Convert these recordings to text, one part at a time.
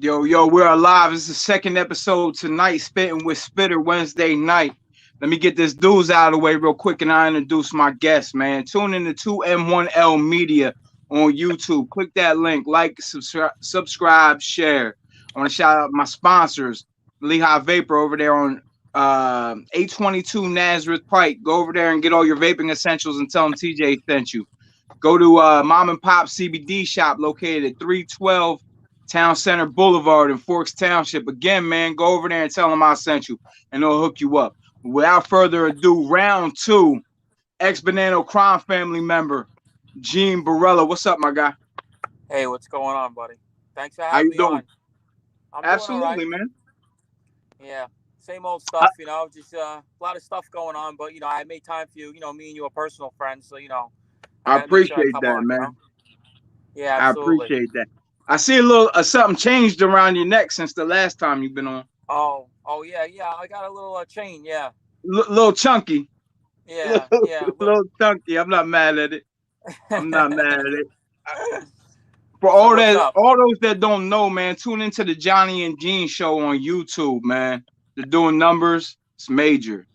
Yo, we're alive. This is the second episode tonight, Spitting with Spitter Wednesday night. Let me get this dudes out of the way real quick and I introduce my guest, man. Tune in to 2M1L Media on YouTube. Click that link, like, subscribe, share. I want to shout out my sponsors, Lehigh Vapor over there on 822 Nazareth Pike. Go over there and get all your vaping essentials and tell them TJ sent you. Go to Mom and Pop CBD shop located at 312 Town Center Boulevard in Forks Township. Again, man, go over there and tell them I sent you, and they'll hook you up. Without further ado, round two, ex-Bonnano Crime Family member, Gene Borrello. What's up, my guy? Hey, what's going on, buddy? Thanks for How having you me doing? on. I'm Absolutely, doing all right. man. Yeah, same old stuff, just a lot of stuff going on. But, I made time for you. Me and you are personal friends. So, I I got to make sure I appreciate come that, on. man. Yeah, I absolutely. appreciate that. I see a little something changed around your neck since the last time you've been on. Oh, yeah. I got a little chain. Yeah, Little chunky. yeah, yeah. Little chunky. I'm not mad at it. I'm not mad at it. For So what's up? all those that don't know, man, tune into the Johnny and Gene show on YouTube, man. They're doing numbers. It's major.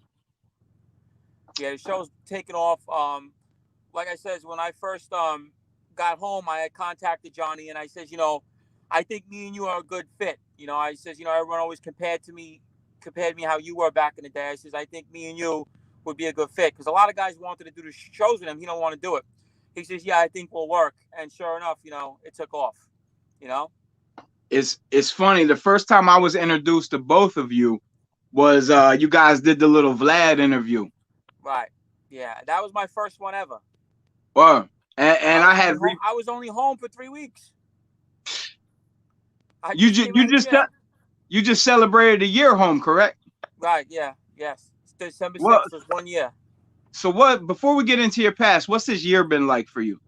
Yeah, the show's taking off. Like I said, when I first got home, I had contacted Johnny, and I says, I think me and you are a good fit. I says, everyone always compared me how you were back in the day. I says, I think me and you would be a good fit because a lot of guys wanted to do the shows with him. He don't want to do it. He says, yeah, I think we'll work. And sure enough, it took off. You know. It's funny. The first time I was introduced to both of you was you guys did the little Vlad interview. Right. Yeah, that was my first one ever. Well, and I had I was only home for 3 weeks. You just celebrated a year home, correct? Right. Yeah. Yes. December 6th was 1 year. So before we get into your past, what's this year been like for you?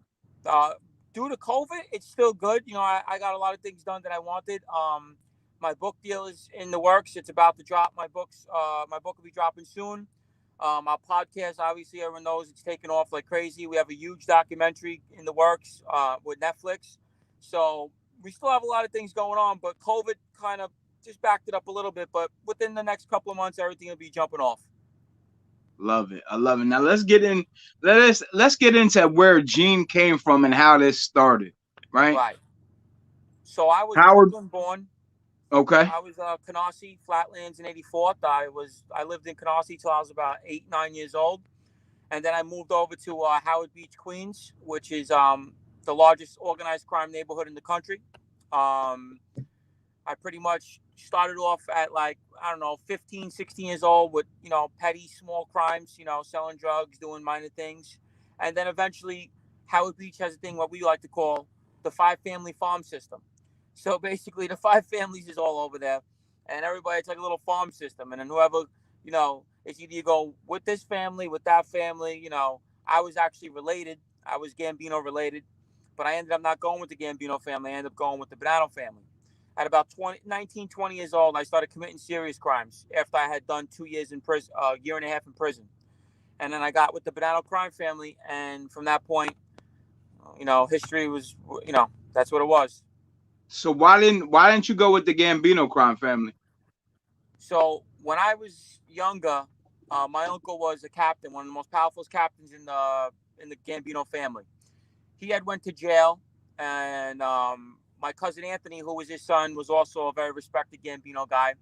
Due to COVID, it's still good. I got a lot of things done that I wanted. My book deal is in the works. It's about to drop. My book will be dropping soon. Our podcast, obviously, everyone knows it's taken off like crazy. We have a huge documentary in the works with Netflix. So we still have a lot of things going on, but COVID kind of just backed it up a little bit. But within the next couple of months, everything will be jumping off. Love it. I love it. Now let's get into where Gene came from and how this started. Right. Right. So I was Brooklyn born. Okay. I was Canarsie, Flatlands in 84th. I lived in Canarsie till I was about 8, 9 years old. And then I moved over to Howard Beach, Queens, which is the largest organized crime neighborhood in the country. I pretty much started off at 15, 16 years old with, petty small crimes, selling drugs, doing minor things. And then eventually Howard Beach has a thing what we like to call the 5-family farm system. So basically the 5 families is all over there and everybody, it's like a little farm system. And then whoever, it's either you go with this family, with that family, I was actually related. I was Gambino related, but I ended up not going with the Gambino family. I ended up going with the Bonnano family. At about 19, 20 years old, I started committing serious crimes after I had done 2 years in prison, a year and a half in prison. And then I got with the Bonnano Crime Family. And from that point, history was, that's what it was. So why didn't you go with the Gambino Crime Family? So when I was younger, my uncle was a captain, one of the most powerful captains in the Gambino family. He had went to jail, and my cousin Anthony, who was his son, was also a very respected Gambino guy.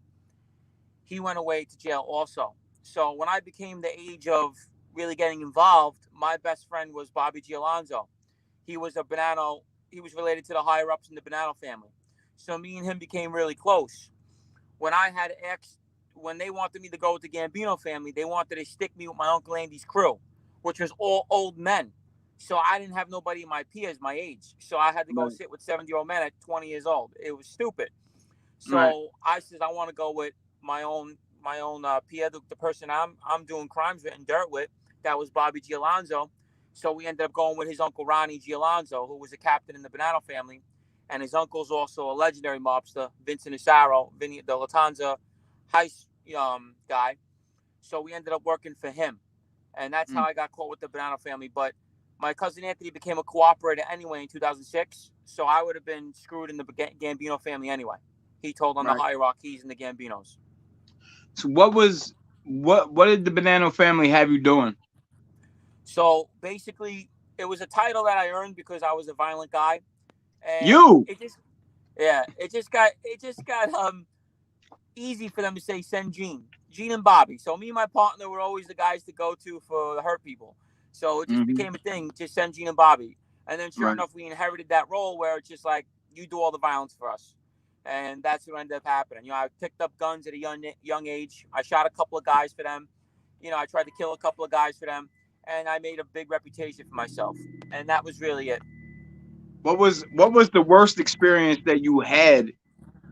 He went away to jail also. So when I became the age of really getting involved, my best friend was Bobby Gialonzo. He was he was related to the higher ups in the Bonnano family. So me and him became really close. When they wanted me to go with the Gambino family, they wanted to stick me with my Uncle Andy's crew, which was all old men. So I didn't have nobody in my peers, my age. So I had to go sit with 70-year-old men at 20 years old. It was stupid. So I said, I want to go with my own peer, the person I'm doing crimes with and dirt with. That was Bobby Gialonzo. So we ended up going with his uncle Ronnie Gialonzo, who was a captain in the Bonnano family. And his uncle's also a legendary mobster, Vincent Asaro, Vinny the Latanza heist guy. So we ended up working for him. And that's how I got caught with the Bonnano family. But my cousin Anthony became a cooperator anyway in 2006. So I would have been screwed in the Gambino family anyway. He told on the Right. hierarchies and the Gambinos. So what did the Bonnano family have you doing? So basically, it was a title that I earned because I was a violent guy, and You it just got easy for them to say send Gene and Bobby. So me and my partner were always the guys to go to for the hurt people. So it just hmm became a thing, just send Gene and Bobby. And then sure Right. enough, we inherited that role where it's just like you do all the violence for us. And that's what ended up happening. You know, I picked up guns at a young age. I shot a couple of guys for them. You know, I tried to kill a couple of guys for them, and I made a big reputation for myself. And that was really it. What was the worst experience that you had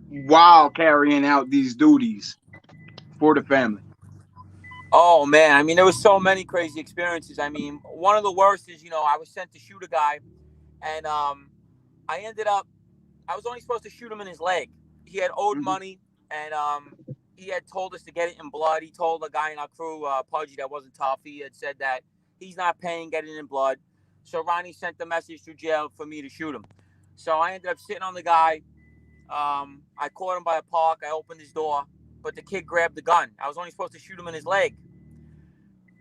while carrying out these duties for the family? Oh man, I mean, there was so many crazy experiences. I mean, one of the worst is, I was sent to shoot a guy, and I ended up, I was only supposed to shoot him in his leg. He had owed hmm money, and he had told us to get it in blood. He told a guy in our crew, Pudgy, that wasn't tough. He had said that he's not paying, get it in blood. So Ronnie sent the message through jail for me to shoot him. So I ended up sitting on the guy. I caught him by a park. I opened his door, but the kid grabbed the gun. I was only supposed to shoot him in his leg.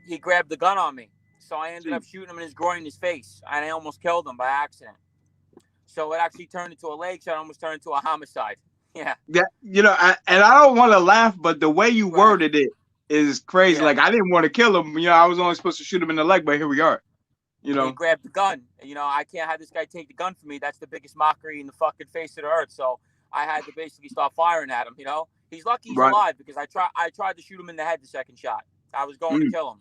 He grabbed the gun on me. So I ended up See, shooting him in his groin, in his face, and I almost killed him by accident. So it actually turned into a leg shot, almost turned into a homicide. Yeah. that and I don't want to laugh, but the way you Right. worded it is crazy. Yeah. Like I didn't want to kill him. I was only supposed to shoot him in the leg, but here we are. You He know, grabbed the gun. I can't have this guy take the gun from me. That's the biggest mockery in the fucking face of the earth. So I had to basically start firing at him. He's lucky he's right? alive because I tried to shoot him in the head the second shot. I was going to Mm. kill him.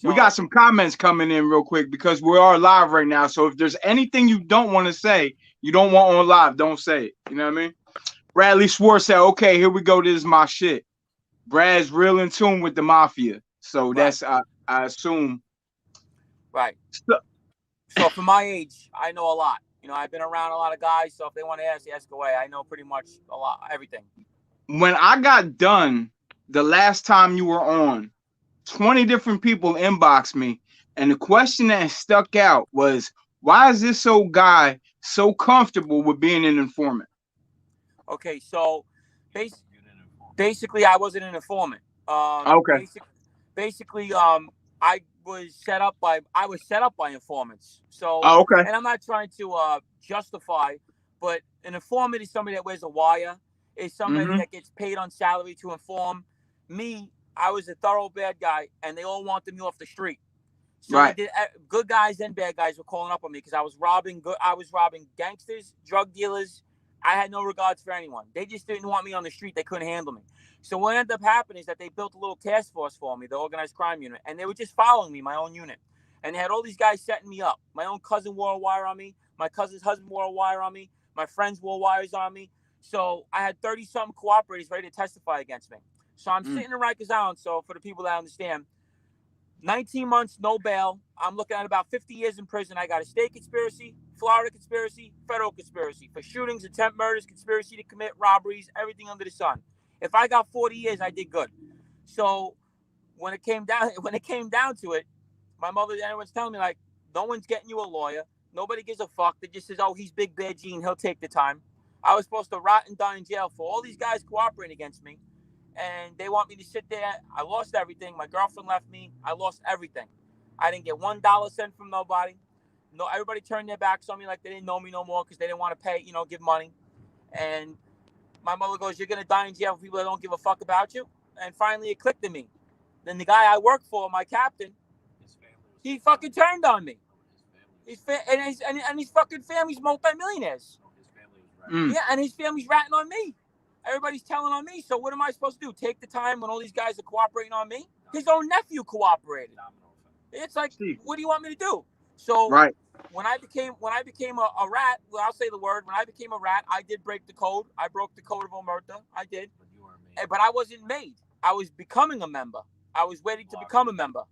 We got So some comments coming in real quick because we are live right now. So if there's anything you don't want to say, you don't want on live, don't say it. You know what I mean? Bradley Schwartz said, "Okay, here we go. This is my shit." Brad's real in tune with the Mafia, so right, that's I assume. right. So, So for my age, I know a lot. I've been around a lot of guys. So if they want to ask away. I know pretty much a lot, everything. when I got done the last time you were on, 20 different people inboxed me, and the question that stuck out was, "Why is this guy so comfortable with being an informant?" Okay, so bas- basically, I wasn't an informant. Okay. Basically, I was set up by informants. So, Oh, okay. and I'm not trying to justify, but an informant is somebody that wears a wire, is somebody Mm-hmm. that gets paid on salary to inform. Me, I was a thorough bad guy, and they all wanted me off the street. So they Right. did. Good guys and bad guys were calling up on me because I was robbing. I was robbing gangsters, drug dealers. I had no regards for anyone. They just didn't want me on the street. They couldn't handle me. So what ended up happening is that they built a little task force for me, the organized crime unit, and they were just following me, my own unit. And they had all these guys setting me up. My own cousin wore a wire on me. My cousin's husband wore a wire on me. My friends wore wires on me. So I had 30-something cooperators ready to testify against me. So I'm Mm. sitting in Rikers Island. So for the people that understand, 19 months, no bail. I'm looking at about 50 years in prison. I got a state conspiracy, Florida conspiracy, federal conspiracy for shootings, attempt murders, conspiracy to commit robberies, everything under the sun. If I got 40 years, I did good. So when it came down to it, my mother and everyone's telling me, like, no one's getting you a lawyer. Nobody gives a fuck. They just says, oh, he's Big Bad Gene. He'll take the time. I was supposed to rot and die in jail for all these guys cooperating against me. And they want me to sit there. I lost everything. My girlfriend left me. I lost everything. I didn't get $1 sent from nobody. No, everybody turned their backs on me like they didn't know me no more because they didn't want to pay, give money. And my mother goes, "You're gonna die in jail for people that don't give a fuck about you." And finally, it clicked to me. Then the guy I work for, my captain, he fucking turned on me. And his fucking family's multimillionaires. Mm. Yeah, and his family's ratting on me. Everybody's telling on me. So what am I supposed to do? Take the time when all these guys are cooperating on me? His own nephew cooperated. It's like, See. what do you want me to do? So Right. when I became a rat, well, I'll say the word. When I became a rat, I did break the code. I broke the code of Omerta. I did. But I wasn't made. I was becoming a member. I was waiting to become a member.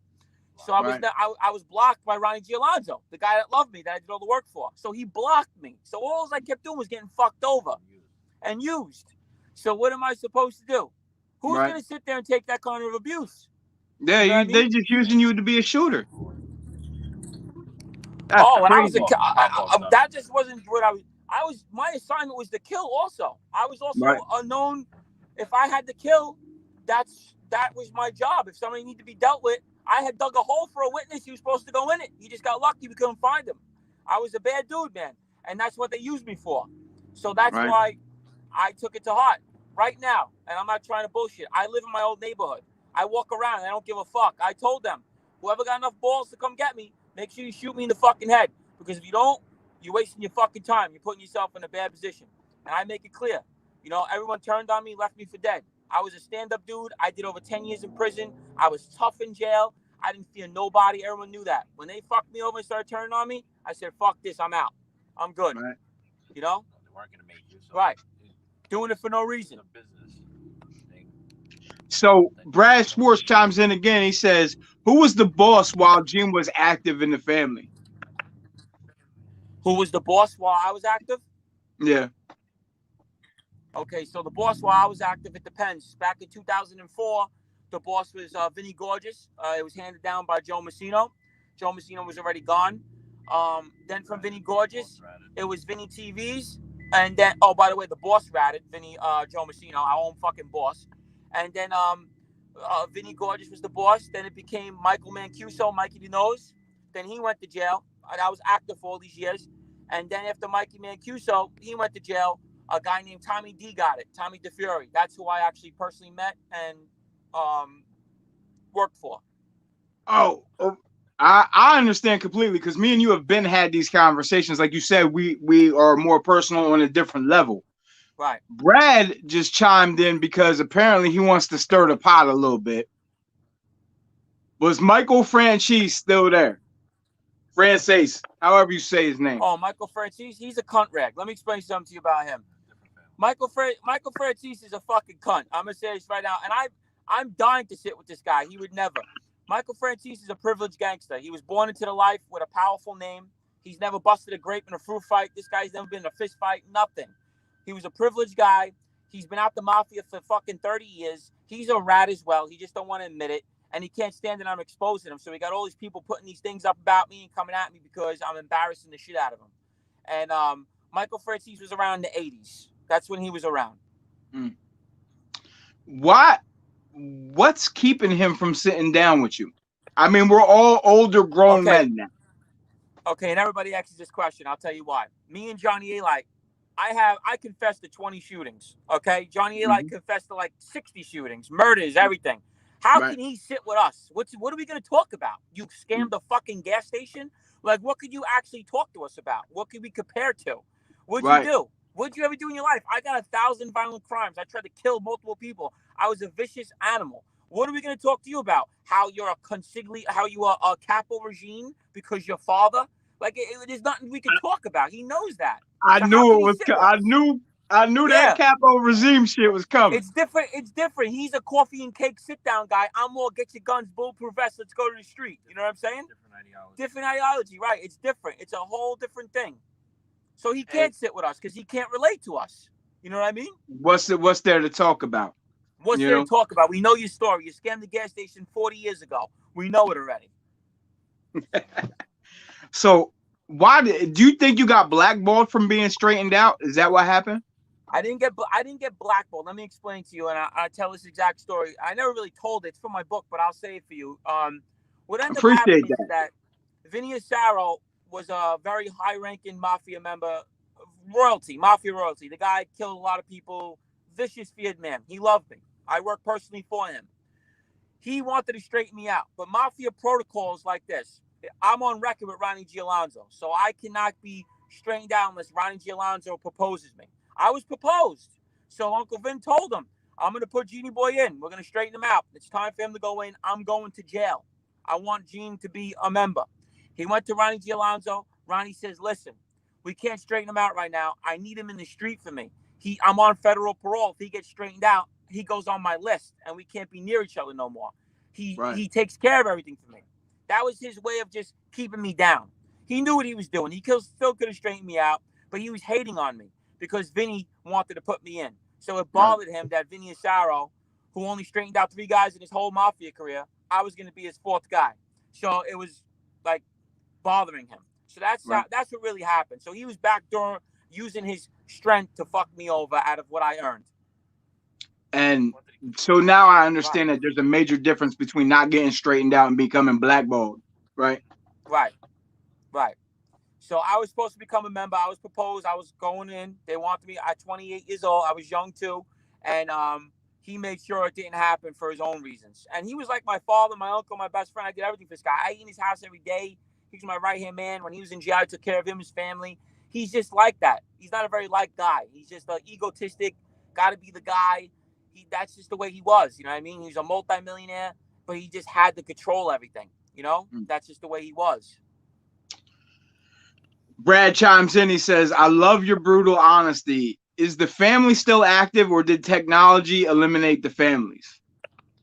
So Right. I was blocked by Ronnie Gialonzo, the guy that loved me, that I did all the work for. So he blocked me. So all I kept doing was getting fucked over and used. So what am I supposed to do? Who's Right. going to sit there and take that kind of abuse? Yeah, You know what I they mean? just using you to be a shooter. That's Oh, when I was crazy. that just wasn't what I was. my assignment was to kill also. I was also Right. unknown. If I had to kill, that was my job. If somebody needed to be dealt with, I had dug a hole for a witness. He was supposed to go in it. He just got lucky. We couldn't find him. I was a bad dude, man. And that's what they used me for. So that's Right. why I took it to heart right now. And I'm not trying to bullshit. I live in my old neighborhood. I walk around and I don't give a fuck. I told them, whoever got enough balls to come get me, make sure you shoot me in the fucking head. Because if you don't, you're wasting your fucking time. You're putting yourself in a bad position. And I make it clear. You know, everyone turned on me, left me for dead. I was a stand-up dude. I did over 10 years in prison. I was tough in jail. I didn't fear nobody. Everyone knew that. When they fucked me over and started turning on me, I said, fuck this. I'm out. I'm good. Right. You know? They weren't going to make you. So right. Doing it for no reason. Business. So Brad Schwartz chimes in again. He says, who was the boss while Gene was active in the family? Who was the boss while I was active? Yeah. Okay, so the boss while I was active, it depends. Back in 2004, the boss was Vinny Gorgeous. It was handed down by Joe Messino. Joe Messino was already gone. Then from Vinny Gorgeous, it was Vinny TVs. And then, oh, by the way, the boss ratted Vinny, Joe Messino, our own fucking boss. And then Vinny Gorgeous was the boss. Then it became Michael Mancuso, Mikey DeNose. Then he went to jail. I was active for all these years. And then after Mikey Mancuso, he went to jail. A guy named Tommy D got it. Tommy DeFury. That's who I actually personally met and worked for. Oh, I understand completely because me and you have had these conversations. Like you said, we are more personal on a different level. Right. Brad just chimed in because apparently he wants to stir the pot a little bit. Was Michael Franchise still there? Franchise, however you say his name. Oh, Michael Franchise, he's a cunt rag. Let me explain something to you about him. Michael Franchise is a fucking cunt. I'm gonna say this right now, and I'm dying to sit with this guy. He would never. Michael Franchise is a privileged gangster. He was born into the life with a powerful name. He's never busted a grape in a fruit fight. This guy's never been in a fist fight. Nothing. He was a privileged guy. He's been out the mafia for fucking 30 years. He's a rat as well. He just don't want to admit it. And he can't stand that I'm exposing him. So we got all these people putting these things up about me and coming at me because I'm embarrassing the shit out of him. And Michael Franchise was around in the 80s. That's when he was around. What's keeping him from sitting down with you? I mean, we're all older grown men now. Okay, and everybody asks this question. I'll tell you why. Me and Johnny Eli, I confessed to 20 shootings. Okay, Johnny Eli confessed to like 60 shootings, murders, everything. How can he sit with us? What are we going to talk about? You scammed a fucking gas station? Like, what could you actually talk to us about? What could we compare to? What'd you do? What'd you ever do in your life? I got 1,000 violent crimes. I tried to kill multiple people. I was a vicious animal. What are we going to talk to you about? How you're how you are a capo regime because your father? Like, there's nothing we can talk about. He knows that. I knew it was. I knew that capo regime shit was coming. It's different. It's different. He's a coffee and cake sit down guy. I'm more get your guns, bulletproof vest. Let's go to the street. You know what I'm saying? Different ideology, right? It's different. It's a whole different thing. So he can't sit with us because he can't relate to us. You know what I mean? What's there to talk about? What's there to talk about? We know your story. You scammed the gas station 40 years ago. We know it already. So why do you think you got blackballed from being straightened out? Is that what happened? I didn't get blackballed. Let me explain to you, and I tell this exact story. I never really told it. It's from my book, but I'll say it for you. What ended up happening is that Vinny Asaro was a very high-ranking mafia member, mafia royalty. The guy killed a lot of people, vicious, feared man. He loved me. I worked personally for him. He wanted to straighten me out, but mafia protocols like this. I'm on record with Ronnie G. Alonzo, so I cannot be straightened out unless Ronnie G. Alonzo proposes me. I was proposed, so Uncle Vin told him, I'm going to put Genie Boy in. We're going to straighten him out. It's time for him to go in. I'm going to jail. I want Gene to be a member. He went to Ronnie G. Alonzo. Ronnie says, listen, we can't straighten him out right now. I need him in the street for me. I'm on federal parole. If he gets straightened out, he goes on my list, and we can't be near each other no more. He takes care of everything for me. That was his way of just keeping me down. He knew what he was doing. He still could have straightened me out, but he was hating on me because Vinny wanted to put me in. So it bothered him that Vinny Asaro, who only straightened out 3 guys in his whole mafia career, I was going to be his 4th guy. So it was like bothering him. So that's what really happened. So he was backdoor using his strength to fuck me over out of what I earned. And so now I understand that there's a major difference between not getting straightened out and becoming blackballed, right? Right. So I was supposed to become a member. I was proposed. I was going in. They wanted me at 28 years old. I was young too. And he made sure it didn't happen for his own reasons. And he was like my father, my uncle, my best friend. I did everything for this guy. I ate in his house every day. He was my right-hand man. When he was in jail, I took care of him, his family. He's just like that. He's not a very liked guy. He's just egotistic, got to be the guy. That's just the way he was. You know what I mean? He's a multimillionaire, but he just had to control everything. You know? That's just the way he was. Brad chimes in. He says, I love your brutal honesty. Is the family still active, or did technology eliminate the families?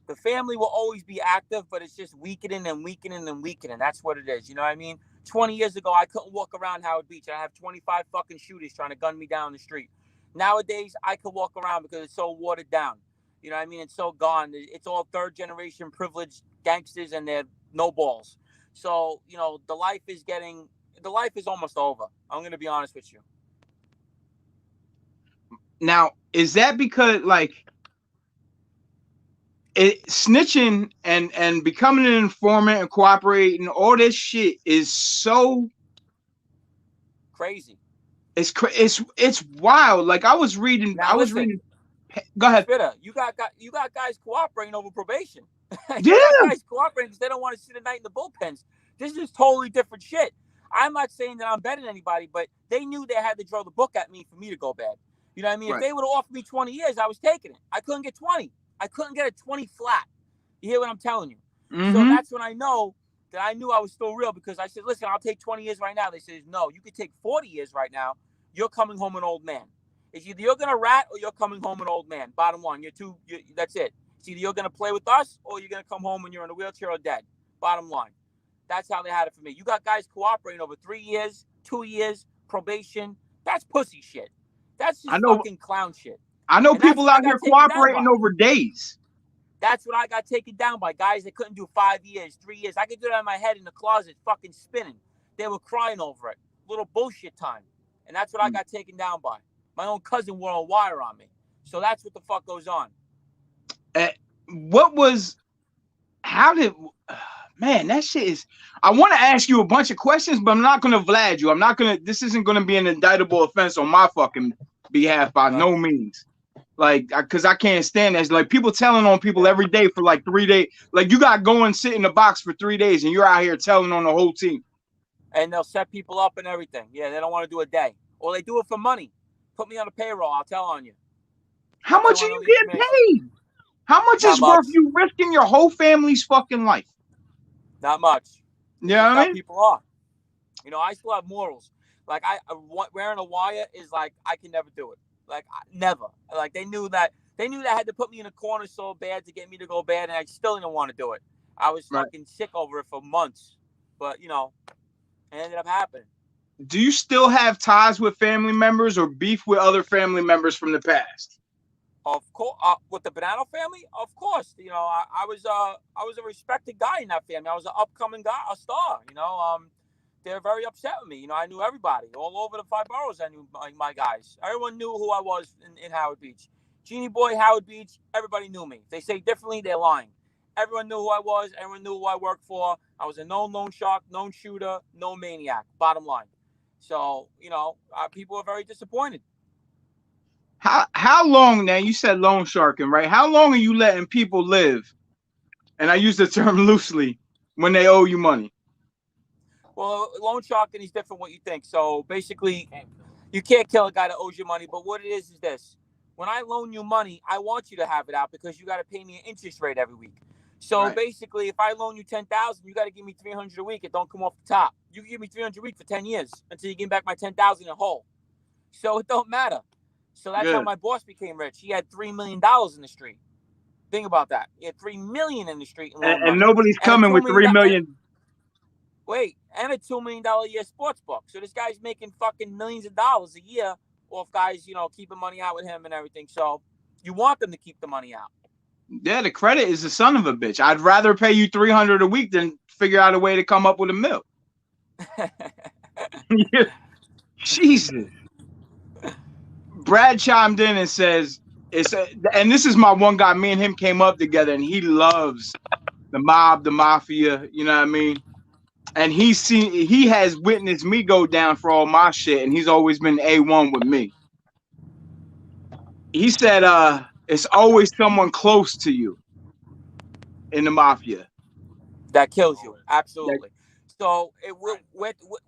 The family will always be active, but it's just weakening and weakening and weakening. That's what it is. You know what I mean? 20 years ago, I couldn't walk around Howard Beach. I have 25 fucking shooters trying to gun me down the street. Nowadays, I could walk around because it's so watered down. You know what I mean? It's so gone. It's all third generation privileged gangsters and they're no balls. So, you know, the life is almost over. I'm going to be honest with you. Now, is that because like snitching and becoming an informant and cooperating, all this shit is so crazy. It's wild. Like I was reading. Go ahead. Spitter, you got guys cooperating over probation. Yeah, got guys cooperating because they don't want to sit at night in the bullpens. This is totally different shit. I'm not saying that I'm better than anybody, but they knew they had to throw the book at me for me to go bad. You know what I mean? Right. If they would have offered me 20 years, I was taking it. I couldn't get 20. I couldn't get a 20 flat. You hear what I'm telling you? Mm-hmm. So that's when I know that I knew I was still real, because I said, listen, I'll take 20 years right now. They said, no, you could take 40 years right now. You're coming home an old man. It's either you're going to rat or you're coming home an old man. Bottom line, that's it. It's either you're going to play with us or you're going to come home when you're in a wheelchair or dead. Bottom line. That's how they had it for me. You got guys cooperating over 3 years, 2 years, probation. That's pussy shit. That's just fucking clown shit. I know people out here cooperating over days. That's what I got taken down by, guys that couldn't do 5 years, 3 years. I could do that in my head in the closet, fucking spinning. They were crying over it. Little bullshit time. And that's what I got taken down by. My own cousin wore a wire on me. So that's what the fuck goes on. Man, that shit is, I want to ask you a bunch of questions, but I'm not going to Vlad you. This isn't going to be an indictable offense on my fucking behalf by no means. Like, because I can't stand that. It's like people telling on people every day for like 3 days. Like you got to go and sit in the box for 3 days and you're out here telling on the whole team. And they'll set people up and everything. Yeah, they don't want to do a day. Or they do it for money. Put me on a payroll, I'll tell on you. How much are you getting paid? How much is worth you risking your whole family's fucking life? Not much. Yeah, I mean, people are. You know, I still have morals. Like wearing a wire is like I can never do it. Like never. Like they knew that they had to put me in a corner so bad to get me to go bad, and I still didn't want to do it. I was fucking sick over it for months, but you know, it ended up happening. Do you still have ties with family members or beef with other family members from the past? Of course, with the Bonnano family, of course. You know, I was a respected guy in that family. I was an upcoming guy, a star. You know, they're very upset with me. You know, I knew everybody all over the 5 boroughs. I knew my guys. Everyone knew who I was in Howard Beach. Genie Boy, Howard Beach. Everybody knew me. If they say differently, they're lying. Everyone knew who I was. Everyone knew who I worked for. I was a known loan shark, known shooter, known maniac. Bottom line. So, you know, people are very disappointed. How long now? You said loan sharking, right? How long are you letting people live? And I use the term loosely when they owe you money. Well, loan sharking is different what you think. So basically, you can't kill a guy that owes you money. But what it is this. When I loan you money, I want you to have it out because you got to pay me an interest rate every week. So basically, if I loan you $10,000, you got to give me $300 a week. It don't come off the top. You can give me $300 a week for 10 years until you give me back my $10,000 in whole. So it don't matter. So that's how my boss became rich. He had $3 million in the street. Think about that. He had $3 million in the street. And nobody's coming with $3 million. Wait, and a $2 million a year sports book. So this guy's making fucking millions of dollars a year off guys, you know, keeping money out with him and everything. So you want them to keep the money out. Yeah, the credit is the son of a bitch. I'd rather pay you $300 a week than figure out a way to come up with $1 million. Jesus. Brad chimed in and says, and this is my one guy. Me and him came up together, and he loves the mob, the mafia. You know what I mean? And he has witnessed me go down for all my shit, and he's always been A1 with me. He said, it's always someone close to you in the mafia that kills you. Absolutely. So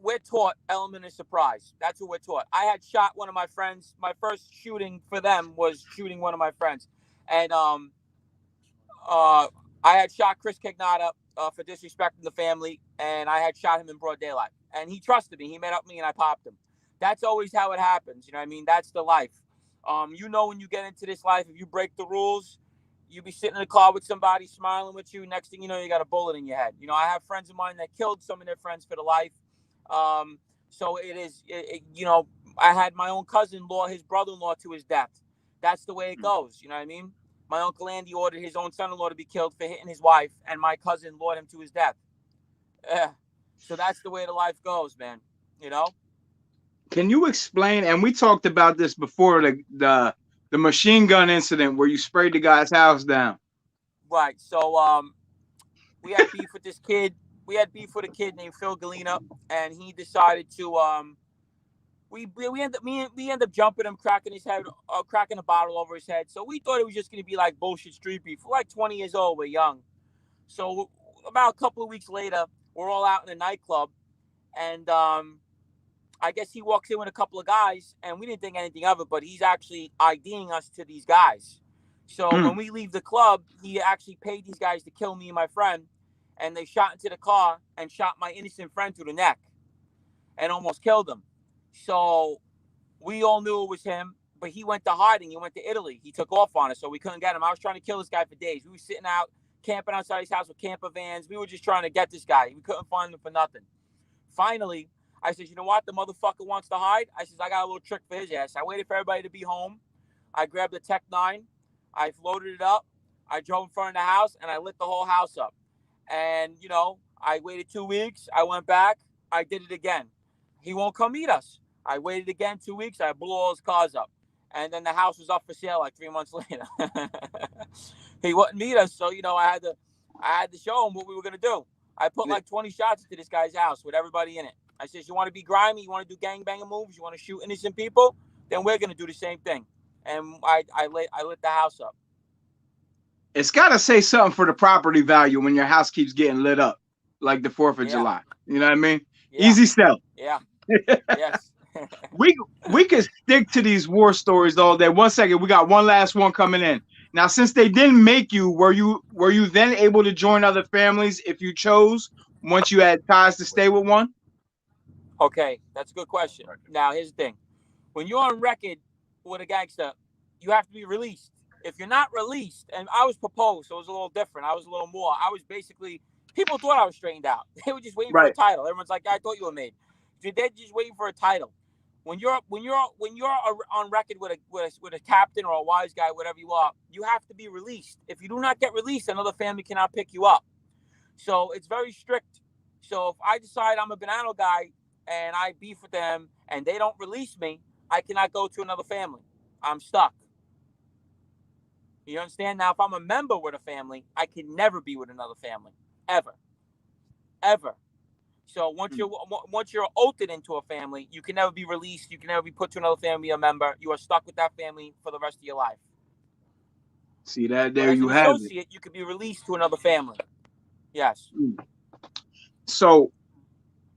we're taught element of surprise. That's what we're taught. I had shot one of my friends. My first shooting for them was shooting one of my friends, and I had shot Chris Cagnata for disrespecting the family, and I had shot him in broad daylight. And he trusted me. He met up with me, and I popped him. That's always how it happens. You know what I mean? That's the life. When you get into this life, if you break the rules, you be sitting in a car with somebody smiling with you. Next thing you know, you got a bullet in your head. I have friends of mine that killed some of their friends for the life. So it is, I had my own cousin-in-law, his brother-in-law to his death. That's the way it goes. You know what I mean? My Uncle Andy ordered his own son-in-law to be killed for hitting his wife, and my cousin lured him to his death. So that's the way the life goes, man. Can you explain? And we talked about this before, the machine gun incident where you sprayed the guy's house down. Right. So we had beef with this kid. We had beef with a kid named Phil Galena, and he decided to we end up jumping him, cracking his head, cracking a bottle over his head. So we thought it was just gonna be like bullshit street beef. We're like 20 years old, we're young. So about a couple of weeks later, we're all out in a nightclub, and I guess he walks in with a couple of guys, and we didn't think anything of it, but he's actually IDing us to these guys. So when we leave the club, he actually paid these guys to kill me and my friend, and they shot into the car and shot my innocent friend through the neck and almost killed him. So we all knew it was him, but he went to hiding. He went to Italy. He took off on us, so we couldn't get him. I was trying to kill this guy for days. We were sitting out, camping outside his house with camper vans. We were just trying to get this guy. We couldn't find him for nothing. Finally, I said, you know what? The motherfucker wants to hide. I said, I got a little trick for his ass. I waited for everybody to be home. I grabbed the Tech 9. I loaded it up. I drove in front of the house, and I lit the whole house up. And, I waited 2 weeks. I went back. I did it again. He won't come meet us. I waited again 2 weeks. I blew all his cars up. And then the house was up for sale like 3 months later. He wouldn't meet us. So, I had to show him what we were going to do. I put like 20 shots into this guy's house with everybody in it. I said, you want to be grimy? You want to do gangbanging moves? You want to shoot innocent people? Then we're going to do the same thing. And I lit the house up. It's got to say something for the property value when your house keeps getting lit up, like the 4th of July. You know what I mean? Yeah. Easy sell. Yeah. Yes. we could stick to these war stories all day. 1 second, we got one last one coming in. Now, since they didn't make you, were you then able to join other families if you chose once you had ties to stay with one? Okay, that's a good question. Now, here's the thing. When you're on record with a gangster, you have to be released. If you're not released, and I was proposed, so it was a little different. I was a little more. I was basically, people thought I was straightened out. They were just waiting for a title. Everyone's like, I thought you were made. They're just waiting for a title. When you're on record with a captain or a wise guy, whatever you are, you have to be released. If you do not get released, another family cannot pick you up. So it's very strict. So if I decide I'm a Bonnano guy and I beef with them and they don't release me, I cannot go to another family. I'm stuck. You understand? Now, if I'm a member with a family, I can never be with another family, ever. So once you're oathed into a family, you can never be released. You can never be put to another family a member. You are stuck with that family for the rest of your life. See that? There you have it. As an associate, you could be released to another family. Yes. So,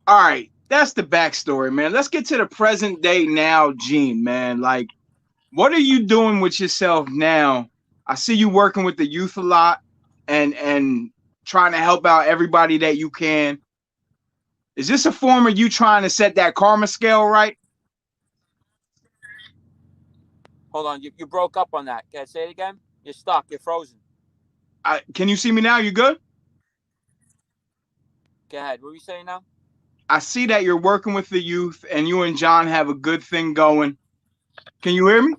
all right, that's the backstory, man. Let's get to the present day now, Gene, man. Like, what are you doing with yourself now? I see you working with the youth a lot and trying to help out everybody that you can. Is this a form of you trying to set that karma scale right? Hold on, you broke up on that. Can I say it again? You're stuck. You're frozen. Can you see me now? You good? Go ahead. What are you saying now? I see that you're working with the youth and you and John have a good thing going. Can you hear me?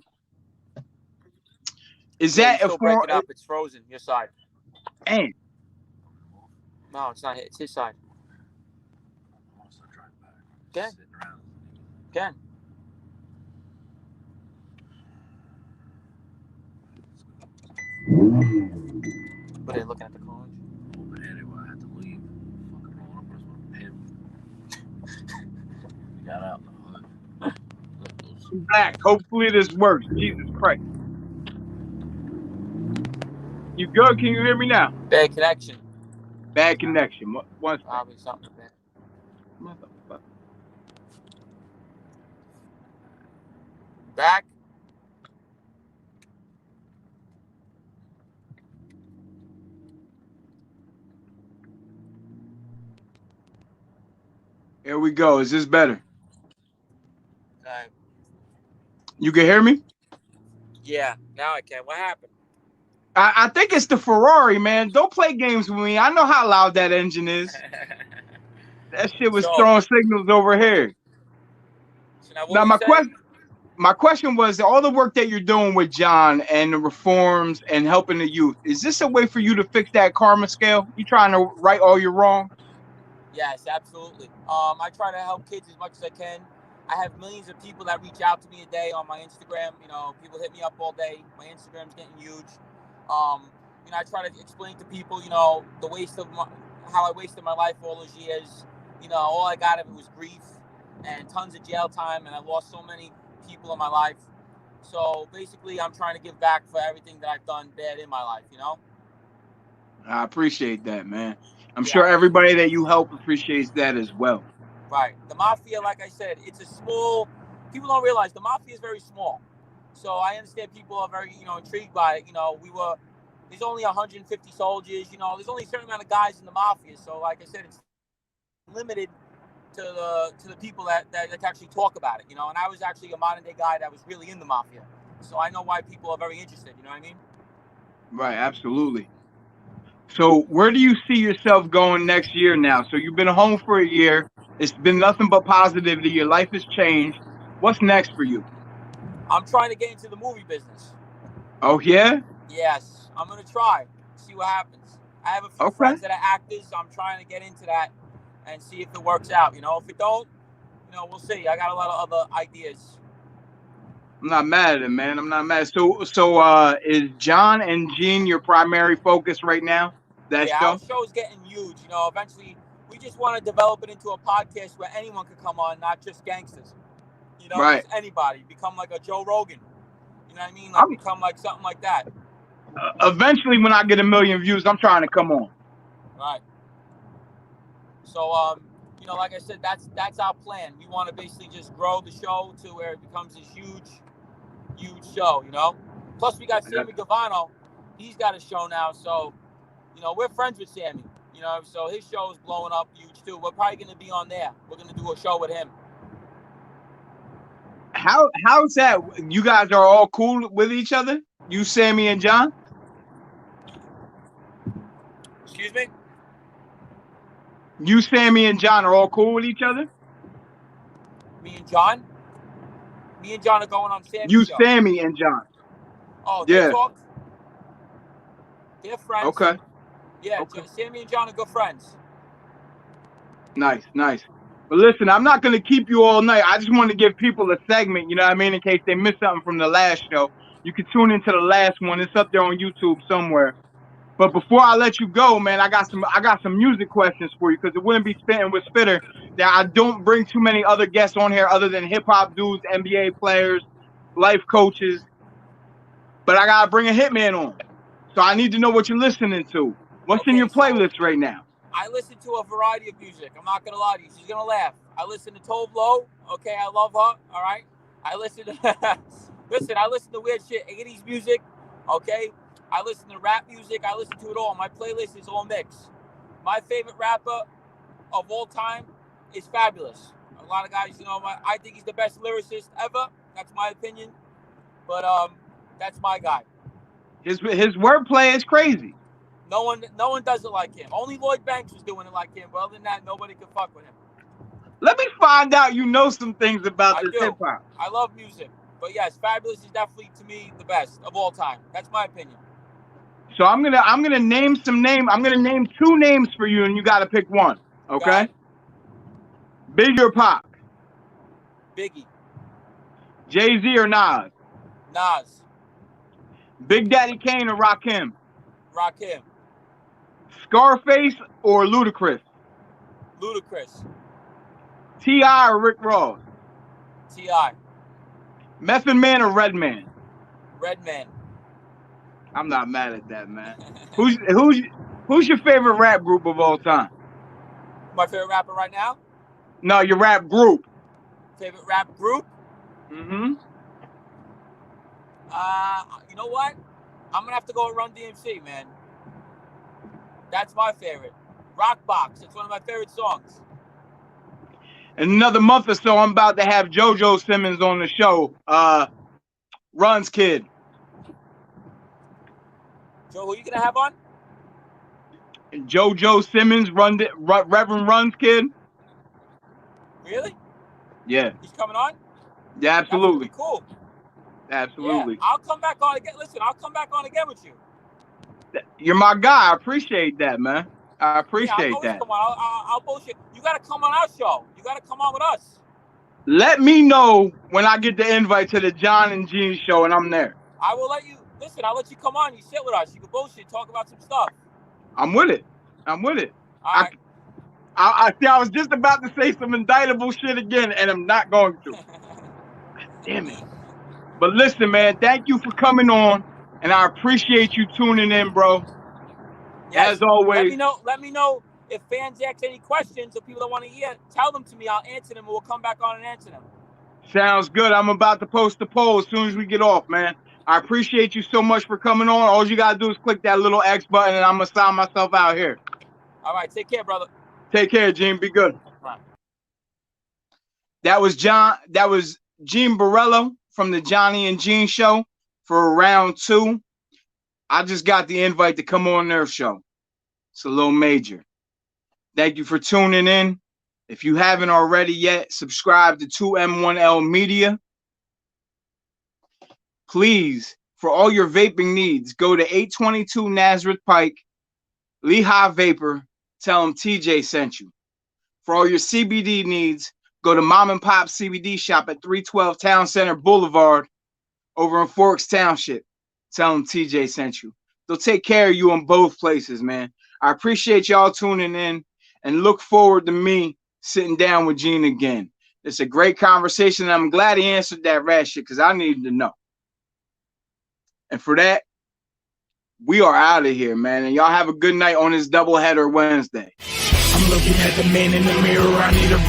Is that you're still breaking up? It's frozen. Your side. And no, it's not. It's his side. Again. But they're looking at the college. Over there, they will have to leave. Fucking roll up with him. We got out the hood. I'm back. Hopefully this works. Jesus Christ. You good? Can you hear me now? Bad connection. Bad connection. One Probably something bad. Motherfucker. Back. Here we go. Is this better? Right. You can hear me? Yeah, now I can. What happened? I think it's the Ferrari, man. Don't play games with me. I know how loud that engine is. That shit was throwing signals over here. So now my question was, all the work that you're doing with John and the reforms and helping the youth, is this a way for you to fix that karma scale? You trying to right all your wrongs? Yes, absolutely. I try to help kids as much as I can. I have millions of people that reach out to me a day on my Instagram. You know, people hit me up all day. My Instagram's getting huge. You know, I try to explain to people, you know, the how I wasted my life all those years. You know, all I got of it was grief and tons of jail time, and I lost so many people in my life. So basically, I'm trying to give back for everything that I've done bad in my life, you know? I appreciate that, man. I'm sure everybody that you help appreciates that as well. Right. The Mafia, like I said, it's a small, people don't realize the Mafia is very small. So I understand people are very, you know, intrigued by it. You know, there's only 150 soldiers, you know, there's only a certain amount of guys in the Mafia. So like I said, it's limited to the people that actually talk about it, you know. And I was actually a modern day guy that was really in the Mafia. So I know why people are very interested, you know what I mean? Right, absolutely. So where do you see yourself going next year now? So you've been home for a year. It's been nothing but positivity. Your life has changed. What's next for you? I'm trying to get into the movie business. Oh, yeah? Yes. I'm going to try. See what happens. I have a few friends that are actors. So I'm trying to get into that and see if it works out. You know, if it don't, you know, we'll see. I got a lot of other ideas. I'm not mad at it, man. I'm not mad. So is John and Gene your primary focus right now? Our show's getting huge. You know, eventually we just want to develop it into a podcast where anyone could come on, not just gangsters. You know, just anybody. Become like a Joe Rogan. You know what I mean? Like become like something like that. Eventually, when I get 1 million views, I'm trying to come on. Right. So, you know, like I said, that's our plan. We want to basically just grow the show to where it becomes this huge show, you know? Plus, we got Sammy Gavano. He's got a show now, so, you know, we're friends with Sammy, you know? So his show is blowing up huge, too. We're probably going to be on there. We're going to do a show with him. How's that? You guys are all cool with each other? You, Sammy, and John? Excuse me? You, Sammy, and John are all cool with each other? Me and John? Me and John are going on Sammy's show. You, Sammy and John. Oh, they talk? They're friends. Okay. Yeah, okay. Sammy and John are good friends. Nice. But listen, I'm not going to keep you all night. I just want to give people a segment, you know what I mean, in case they missed something from the last show. You can tune into the last one. It's up there on YouTube somewhere. But before I let you go, man, I got some music questions for you, because it wouldn't be Spittin' with Spitter that I don't bring too many other guests on here other than hip-hop dudes, NBA players, life coaches. But I got to bring a hitman on. So I need to know what you're listening to. What's in your playlist right now? I listen to a variety of music. I'm not going to lie to you. She's going to laugh. I listen to Tove Lo. Okay, I love her. All right. I listen to weird shit, 80s music. Okay. I listen to rap music. I listen to it all. My playlist is all mixed. My favorite rapper of all time is Fabulous. A lot of guys, you know, I think he's the best lyricist ever. That's my opinion. But that's my guy. His wordplay is crazy. No one does it like him. Only Lloyd Banks was doing it like him. But other than that, nobody could fuck with him. Let me find out you know some things about this hip hop. I love music. But yes, Fabulous is definitely, to me, the best of all time. That's my opinion. So I'm gonna name some names. I'm gonna name 2 names for you, and you gotta pick one. Okay? Biggie or Pac? Biggie. Jay-Z or Nas? Nas. Big Daddy Kane or Rakim? Rakim. Scarface or Ludacris? Ludacris. T.I. or Rick Ross? T.I. Method Man or Redman? Redman. I'm not mad at that, man. Who's your favorite rap group of all time? My favorite rapper right now? No, your rap group. Favorite rap group? Mm-hmm. You know what? I'm gonna have to go with Run DMC, man. That's my favorite. Rock Box. It's one of my favorite songs. In another month or so, I'm about to have JoJo Simmons on the show. Run's kid. Joe, who you gonna have on? JoJo Simmons, Reverend Run's kid. Really? Yeah. He's coming on? Yeah, absolutely. That's cool. Absolutely. Yeah, I'll come back on again. Listen, I'll come back on again with you. You're my guy. I appreciate that, man. I appreciate that. Come on. I'll bullshit. You gotta come on our show. You gotta come on with us. Let me know when I get the invite to the John and Gene show and I'm there. I will let you. Listen, I'll let you come on. You sit with us. You can bullshit. Talk about some stuff. I'm with it. I'm with it. All right. I was just about to say some indictable shit again, and I'm not going to. Damn it. But listen, man, thank you for coming on, and I appreciate you tuning in, bro. Yes. As always. Let me know if fans ask any questions or people that want to hear. Tell them to me. I'll answer them, and we'll come back on and answer them. Sounds good. I'm about to post the poll as soon as we get off, man. I appreciate you so much for coming on. All you got to do is click that little X button, and I'm going to sign myself out here. All right. Take care, brother. Take care, Gene. Be good. Right. That was Gene Borrello from the Johnny and Gene show for round 2. I just got the invite to come on their show. It's a little major. Thank you for tuning in. If you haven't already yet, subscribe to 2M1L Media. Please, for all your vaping needs, go to 822 Nazareth Pike, Lehigh Vapor. Tell them TJ sent you. For all your CBD needs, go to Mom and Pop CBD shop at 312 Town Center Boulevard over in Forks Township. Tell them TJ sent you. They'll take care of you in both places, man. I appreciate y'all tuning in and look forward to me sitting down with Gene again. It's a great conversation, and I'm glad he answered that rat shit because I needed to know. And for that, we are out of here, man. And y'all have a good night on this doubleheader Wednesday. I'm looking at the man in the mirror, I need a break.